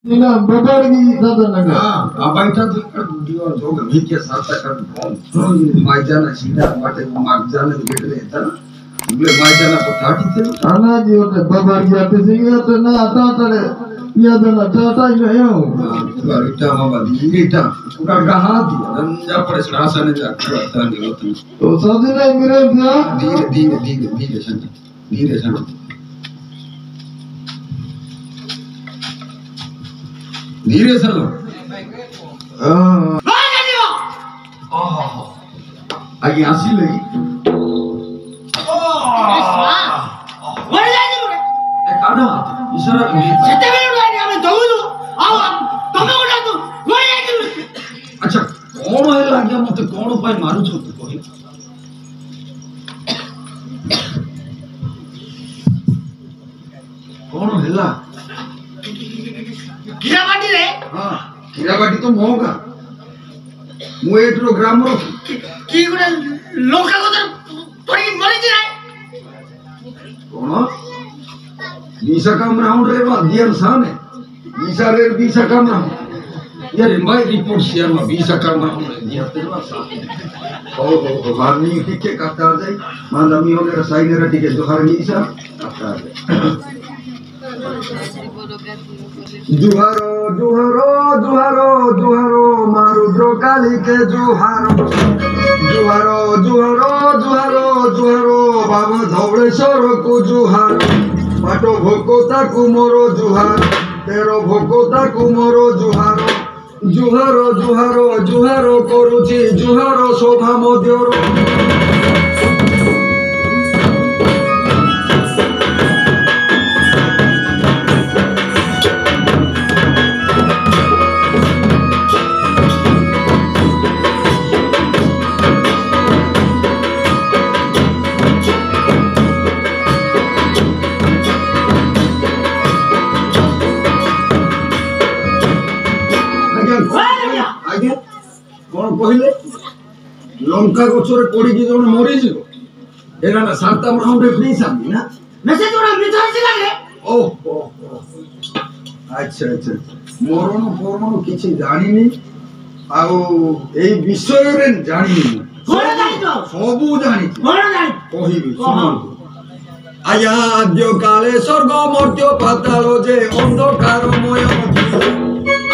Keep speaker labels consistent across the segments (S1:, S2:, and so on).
S1: Ina babar gi tada naga.
S2: Apa itu tuh dia juga mikir sarta kan maijana sida mate magjana gitu itu. Boleh maijana ko tadi itu.
S1: Ana ji ote babar gi ate singi ote na ata tare. Iya dana tata ina yo.
S2: Baru itu mama dinita. Udah gahati dan japar serasanya jakar tadi itu.
S1: To sadina mire dia.
S2: Dire sana. Dire sana. धीरे से लो आगे आसी लगी काढा इशारा अच्छा कौन है लगे मते कौन उपाय मारू छ तू कहि कौन हैला
S3: हीराबाटी रे
S2: हां हीराबाटी तो मोगा मु एटरो ग्राम रो
S3: की गुडा लोका को तोड़ी मरी जी रे
S2: कोन बीसा काम राउंड रे वा दियन साने बीसा रे बीसा काम राउंड यार भाई रिपोर्ट शेयर में बीसा काम राउंड रे दिया तेरा साथ ओ वारनी टिके काटा जाय मानमी होने रसाई ने टिके जोहार नीसा काटा जाय जुहारो जुहारो जुहारो जुहारो मारुद्र काली के जुहारो जुहारो जुहारो जुहारो जुहारो बाबा धवळेश्वर को जुहारो बाटो भोकोता कुमरो जुहार तेरो भोकोता कुमरो जुहारो जुहारो जुहारो जुहारो करूची जुहारो शोभा मध्यरो कहले लंका गछरे पड़ी कि जण मरि जिवो एरा ना सातम राउंड फ्री सामनी ना
S3: मैसेज ओरा मिठाई से लागे
S2: ओ अच्छा अच्छा मरण परमण किछि जानिनी आउ एई विषय रे जानिनी
S3: कोन जानि तो
S2: सबु जानि
S3: कोन जानि
S2: कहिबी सुन आया आद्य काले स्वर्ग मर्त्य पाताल जे अंधकारमय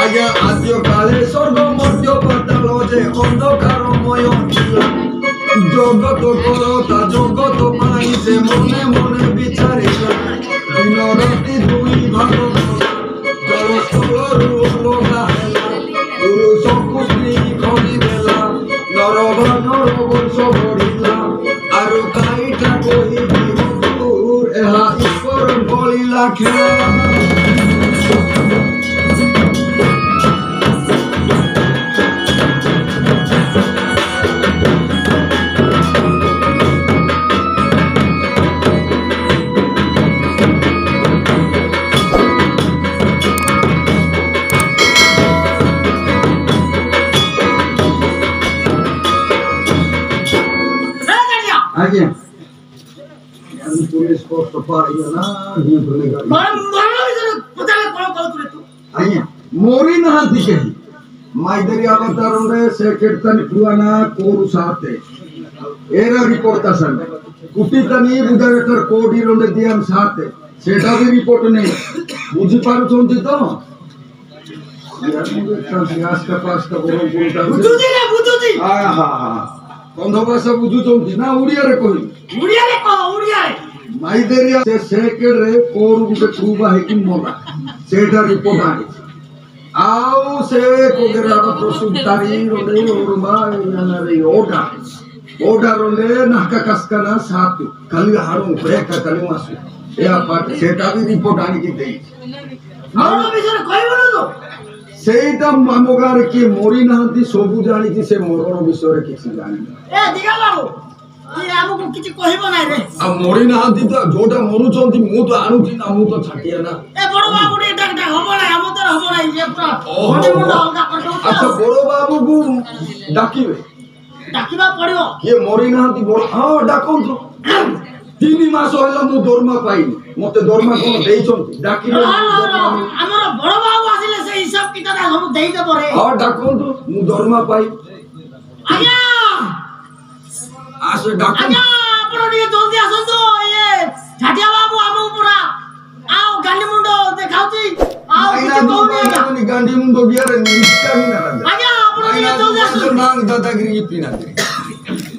S2: आया आद्य काले स्वर्ग मर्त्य पाताल जे अंधकारमय जगत करता जगत पाई से मने मने विचारिला दिन राति दुई भाग जल स्थल अलगा हेला पुरुष को स्त्री खड़ी देला नर बानर वंश बढ़िला आरु काईटा कहि दूर एहा ईश्वर बलिला खेला आगे हम पुलिस को तो पारियो ना ये बोलेगा
S3: मरण विषय पता ले कोन कोन तू
S2: आगे मोरी ना दिखे माइदरी अवतार रे से कीर्तन पुआना कोरु साथे एरा रिपोर्ट असन कुटी तनी बुझाटर कोडी रोंडे दियाम साथे सेटा भी रिपोर्ट नहीं बुझी पारु छंती तो यार मुझे संन्यास का पास का बोल बोलता
S3: बुझुजी
S2: हां हां हां कंध भाषा बुझुचंती ना उड़िया रे कहि
S3: उड़िया रे को उड़िया रे
S2: माइदेरिया से सेकेंड रे कोरु गुटे खूबा है कि मोला सेटा रिपोर्ट आनी आउ से कोगेरा प्रसुतारी रोडे ओरबा याना रे ओडा रोडे नाका कसकना सातु कली हारू ब्रेक कली मासु या पाट सेटा भी रिपोर्ट आनी की देई
S3: मरण विषय कहबो न तो
S2: सेटा मामोगार की मोरी नांती सबु जानी की से मरण विषय रे किछि जानी
S3: ए दिगा बाबू ये हमको किछि कहबो नै रे
S2: आ मोरी नांती तो जोटा मरुचंती मु तो आनुची ना मु तो छाटिया ना
S3: ए बड़ बाबू रे डाकटा हबो नै हम तो हबो नै ये पूरा मोटे मोटे अलगा कर दो
S2: अच्छा बड़ बाबू को डाकिबे
S3: डाकिबा पड़ियो
S2: के मोरी नांती बड़ हां डाकन तो 3 मास होला मु दरमा पाइनी मते दरमा कोन देइचंती डाकिबे
S3: हमर बड़ बाबू आसिले
S2: ହଁ ଡାକନ୍ତୁ ମୁଁ ଦରମା ପାଇ
S3: ଆଜ୍ଞା
S2: ଆସ ଡାକ
S3: ଆଜ୍ଞା ଆପଣ ଟିକେ ଜଲ୍ଦି ଆସନ୍ତୁ ଇଏ ଝାଟିଆ ବାବୁ ଆମକୁ ପୁରା ଆଉ ଗାଲି ମୁଣ୍ଡ ଦେଖାଉଛି ଆଉ କିଛି କହୁନି ଆଜ୍ଞା
S2: ଗାଣ୍ଡି ମୁଣ୍ଡ ଗିଆରେ ନିଷ୍ଠା ହିଁ ନା
S3: ଆଜ୍ଞା ଆପଣ ଟିକେ ଜଲ୍ଦି ଆସନ୍ତୁ
S2: ମାଙ୍ଗ ଦାଦାଗିରି ପିନା